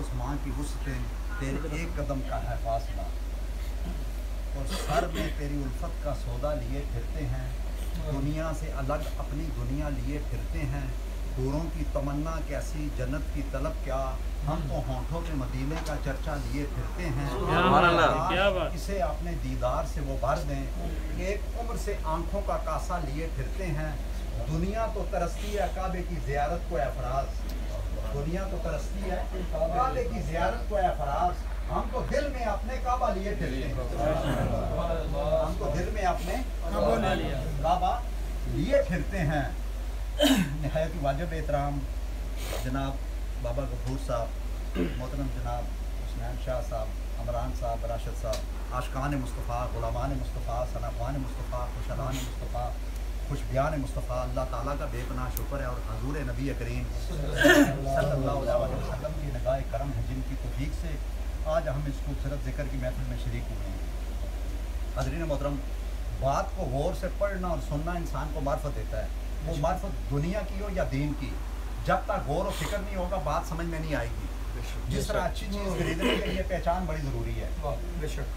उस माँ की वुसअतें, तेरे एक कदम का है फासला, और सर में तेरी उल्फत का सौदा लिए फिरते हैं, दुनिया से अलग अपनी दुनिया लिए फिरते हैं, हूरों की तमन्ना कैसी जन्नत की तलब क्या, हम तो होंठों के मदीने का चर्चा लिए फिरते हैं। इसे अपने दीदार से वो भर दें, एक उम्र से आंखों का कासा लिए फिरते हैं, दुनिया तो तरसती है काबे की ज़ियारत को अफराज, दुनिया तो तरसती है काबे की ज़ियारत को अफराज, हम तो दिल में अपने काबा लिए फिरते हैं, हम तो दिल में अपने काबा लिए फिरते हैं। निहायत वाजिब एहतराम जनाब बाबा गफूर साहब, मोहतरम जनाब हुसनैन शाह साहब, अमरान साहब, राशिद साहब, आशिकान मुस्तफ़ा, गुलामान मुस्तफ़ा, सनाफ़ान मुस्तफ़ा, खुशहालान मुस्तफ़ा, खुशबियान मुस्तफ़ा, अल्लाह ताला का बेपनाह शुक्र है और हजूर नबी करीम सल्लल्लाहु अलैहि वसल्लम की निगाह करम है जिनकी तौफीक से आज हम इस खूबसूरत ज़िक्र की महफिल में शरीक हुए हैं। हज़रीन मोहतरम, बात को गौर से पढ़ना और सुनना इंसान को मार्फत देता है, वो मार्फत दुनिया की हो या दीन की, जब तक गौर और फिक्र नहीं होगा बात समझ में नहीं आएगी। जिस तरह अच्छी चीज़ खरीदने के लिए पहचान बड़ी ज़रूरी है,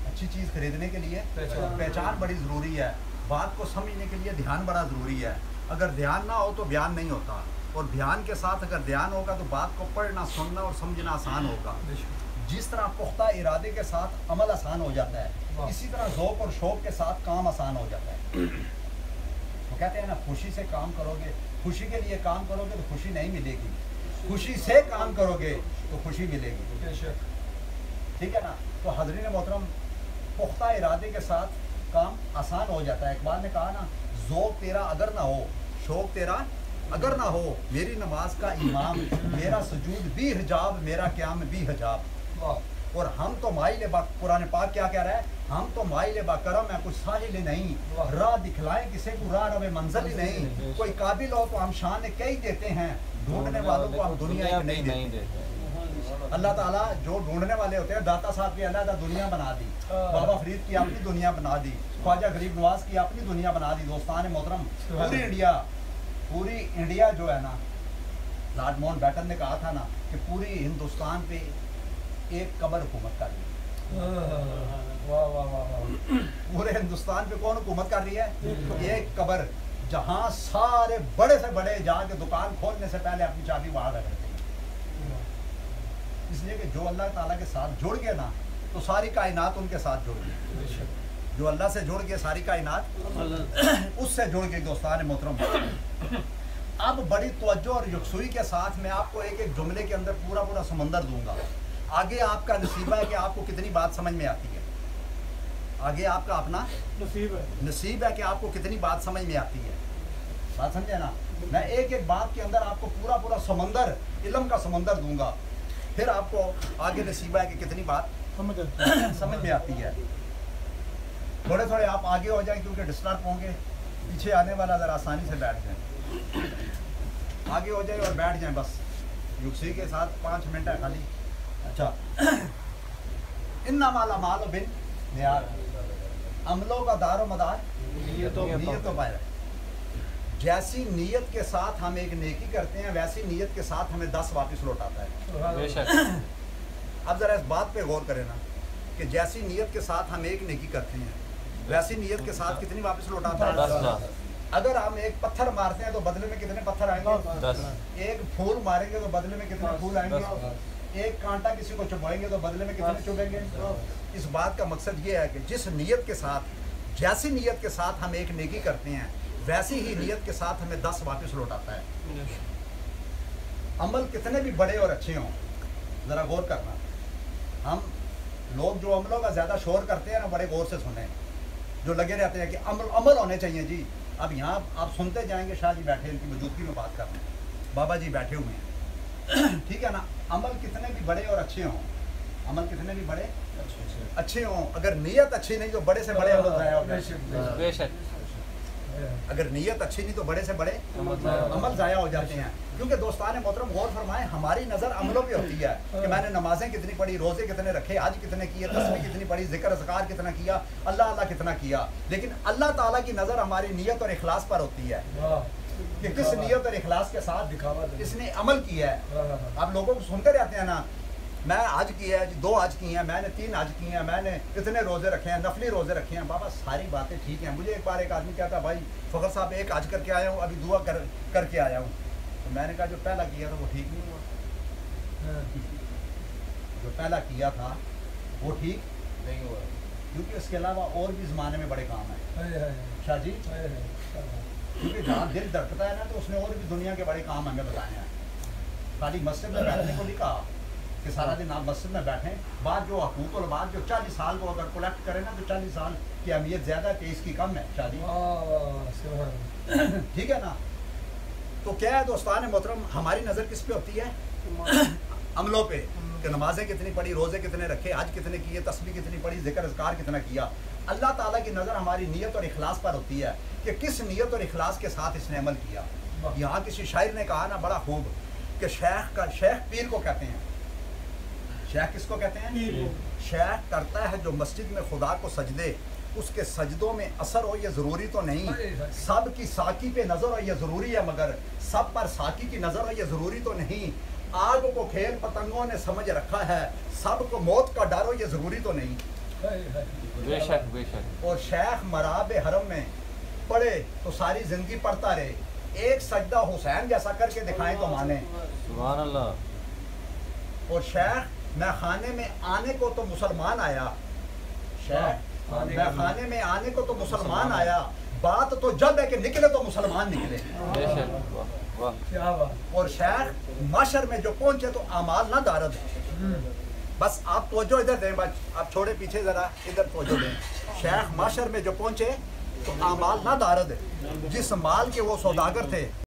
अच्छी चीज़ खरीदने के लिए पहचान बड़ी ज़रूरी है, बात को समझने के लिए ध्यान बड़ा ज़रूरी है। अगर ध्यान ना हो तो बयान नहीं होता, और ध्यान के साथ अगर ध्यान होगा तो बात को पढ़ना, सुनना और समझना आसान होगा। जिस तरह पुख्ता इरादे के साथ अमल आसान हो जाता है, इसी तरह ज़ौक़ और शौक़ के साथ काम आसान हो जाता है। वो कहते हैं ना, खुशी से काम करोगे, खुशी के लिए काम करोगे तो खुशी नहीं मिलेगी, खुशी से काम करोगे तो खुशी मिलेगी, ठीक है ना। तो हज़रीन मोहतरम, पुख्ता इरादे के साथ काम आसान हो जाता है। इकबाल ने कहा ना, ज़ौक़ तेरा अगर ना हो, शौक़ तेरा अगर ना हो, मेरी नमाज का इमाम, मेरा सजूद भी हिजाब, मेरा क़याम भी हिजाब, और हम तो माइल बा, कुरान पाक क्या कह रहा है, हम तो माइल बा करम है, कुछ साहिल नहीं, राह दिखलाएं किसे को राह रवे मंजिल ही नहीं, कोई काबिल हो तो हम शान कई देते हैं, ढूंढने वालों को हम दुनिया एक नहीं देते। अल्लाह ताला जो ढूंढने वाले होते हैं, दाता साहब की अल्लाह दुनिया बना दी, बाबा फरीद की अपनी दुनिया बना दी, ख्वाजा गरीब नवाज की अपनी दुनिया बना दी। दोस्तान मोहतरम, पूरी इंडिया जो है ना, लॉर्ड माउंट बैटन ने कहा था ना कि पूरी हिंदुस्तान पे एक कब्र हुकूमत कर रही है। पूरे हिंदुस्तान पे कौन हुकूमत कर रही है? एक कब्र, जहाँ सारे बड़े से बड़े जाके दुकान खोलने से पहले अपनी चाबी वहां रख देते हैं। इसलिए कि जो अल्लाह ताला के साथ जुड़ गए ना, तो सारी कायनात उनके साथ जुड़ गई। जो अल्लाह से जुड़ गए, सारी कायनात उससे जुड़ गई। दोस्तान मोहतरम, अब बड़ी तवज्जो और यकसुई के साथ मैं आपको एक एक जुमले के अंदर पूरा पूरा समंदर दूंगा। आगे आपका नसीबा है कि आपको कितनी बात समझ में आती है, आगे आपका अपना नसीब है कि आपको कितनी बात समझ में आती है। बात समझे ना? मैं एक एक बात के अंदर आपको पूरा पूरा समंदर, इल्म का समंदर दूंगा, फिर आपको आगे नसीबा है कि कितनी बात समझ में आती है। थोड़े थोड़े आप आगे हो जाएं क्योंकि डिस्टर्ब होंगे, पीछे आने वाला ज़रा आसानी से बैठ जाए, आगे हो जाए और बैठ जाएं बस, युक्सी के साथ 5 मिनट है खाली। अच्छा, इन्ना माला माल बिन नियार, अमलों का दारो मदार नीयत बाहर। जैसी नीयत के साथ हम एक नेकी करते हैं, वैसी नीयत के साथ हमें 10 वापस लौटाता है। अब ज़रा इस बात पे गौर करें ना कि जैसी नीयत के साथ हम एक नेकी करते हैं, वैसी नीयत के साथ कितनी वापस लौटाता है? 10। अगर हम एक पत्थर मारते हैं तो बदले में कितने पत्थर आएंगे? 10। एक फूल मारेंगे तो बदले में कितने फूल आएंगे? एक कांटा किसी को चुभाएंगे तो बदले में कितने चुभेंगे? इस बात का मकसद ये है कि जिस नीयत के साथ, जैसी नीयत के साथ हम एक नेकी करते हैं, वैसी ही नीयत के साथ हमें 10 वापस लौटाता है। अमल कितने भी बड़े और अच्छे हों, ज़रा गौर करना। हम लोग जो अमलों का ज़्यादा शोर करते हैं ना, बड़े गौर से सुने, जो लगे रहते हैं कि अमल होने चाहिए जी। अब यहाँ आप सुनते जाएंगे, शाह जी बैठे, इनकी मौजूदगी में बात कर रहे हैं, बाबा जी बैठे हुए हैं, ठीक है ना। अमल कितने भी बड़े और अच्छे हों, अमल कितने भी बड़े अच्छे हों, अगर नीयत अच्छी नहीं तो बड़े से बड़े अमल ज़ाया हो जाते हैं। अगर नीयत अच्छी नहीं तो बड़े से बड़े अमल ज़ाया हो जाते हैं। क्योंकि दोस्तान मोहतरम गौर फरमाएं, हमारी नज़र अमलों पे होती है कि मैंने नमाजें कितनी पढ़ी, रोज़े कितने रखे, हज कितने किए, तस्बीह कितनी पढ़ी, ज़िक्र अज़कार कितना किया, अल्लाह अल्लाह कितना किया। लेकिन अल्लाह ताला की नज़र हमारी नीयत और इखलास पर होती है कि किस नीयत और इखलास के साथ इसने अमल किया है। आप लोगों को सुनते रहते हैं ना میں حج کیا ہے جی، 2 حج کیے ہیں میں نے، 3 حج کیے ہیں میں نے، اتنے روزے رکھے ہیں، نفلی روزے رکھے ہیں. بابا ساری باتیں ٹھیک ہیں. مجھے ایک بار ایک آدمی کہتا بھائی فخر صاحب ایک حج کر کے آیا ہوں، ابھی دعا کر کے آیا ہوں. تو میں نے کہا جو پہلا کیا تھا وہ ٹھیک نہیں ہوا. جو پہلا کیا تھا وہ ٹھیک نہیں ہوا، کیونکہ اس کے علاوہ اور بھی زمانے میں بڑے کام ہیں شاہ جی. کیونکہ جہاں دل دھڑکتا ہے نا تو اس نے اور بھی دنیا کے بڑے کام ہمیں بتائے ہیں. خالی مسجد میں بیٹھنے کو نہیں کہا کہ سارا دن آپ مسجد میں بیٹھیں. بعد جو حقوق العباد جو 40 سال کو اگر کولیکٹ کریں نا تو 40 سال کی اہمیت زیادہ ہے، 23 کی کم ہے شاہ جی. ٹھیک ہے نا. تو کیا ہے دوستان محترم، ہماری نظر کس پہ ہوتی ہے؟ عملوں پہ، کہ نمازیں کتنی پڑھی، روزے کتنے رکھے، حج کتنے کیے، تسبیح کتنی پڑھی، ذکر اذکار کتنا کیا. اللہ تعالیٰ کی نظر ہماری نیت اور اخلاص پر ہوتی ہے کہ کس نیت اور اخلاص کے ساتھ اس نے عمل کیا. یہاں کسی شاعر نے کہا نا بڑا خوب کہ شیخ پیر کو کہتے ہیں. شیخ کس کو کہتے ہیں؟ شیخ کرتا ہے جو مسجد میں خدا کو سجدے، اس کے سجدوں میں اثر ہو یہ ضروری تو نہیں. سب کی ساقی پہ نظر ہو یہ ضروری ہے، مگر سب پر ساقی کی نظر ہو یہ ضروری تو نہیں. آگ کو کھیل پتنگوں نے سمجھ رکھا ہے، سب کو موت کا ڈر ہو یہ ضروری تو نہیں. بے شک بے شک. اور شیخ مراب حرم میں پڑھے تو ساری زندگی پڑھتا رہے، ایک سجدہ حسین جیسا کر کے دکھائیں تو مانے. سبحان اللہ. اور شیخ میں خانے میں آنے کو تو مسلمان آیا، شیخ میں خانے میں آنے کو تو مسلمان آیا، بات تو جب ہے کہ نکلے تو مسلمان نکلے. بے شک. واہ. اور شیخ معاشر میں جو پہنچے تو اعمال نہ دارد. بس آپ توجہ ادھر دیں، بس آپ چھوڑے پیچھے ذرا ادھر توجہ دیں. شیخ معاشر میں جو پہنچے تو اعمال نہ دارد، جس مال کے وہ سوداگر تھے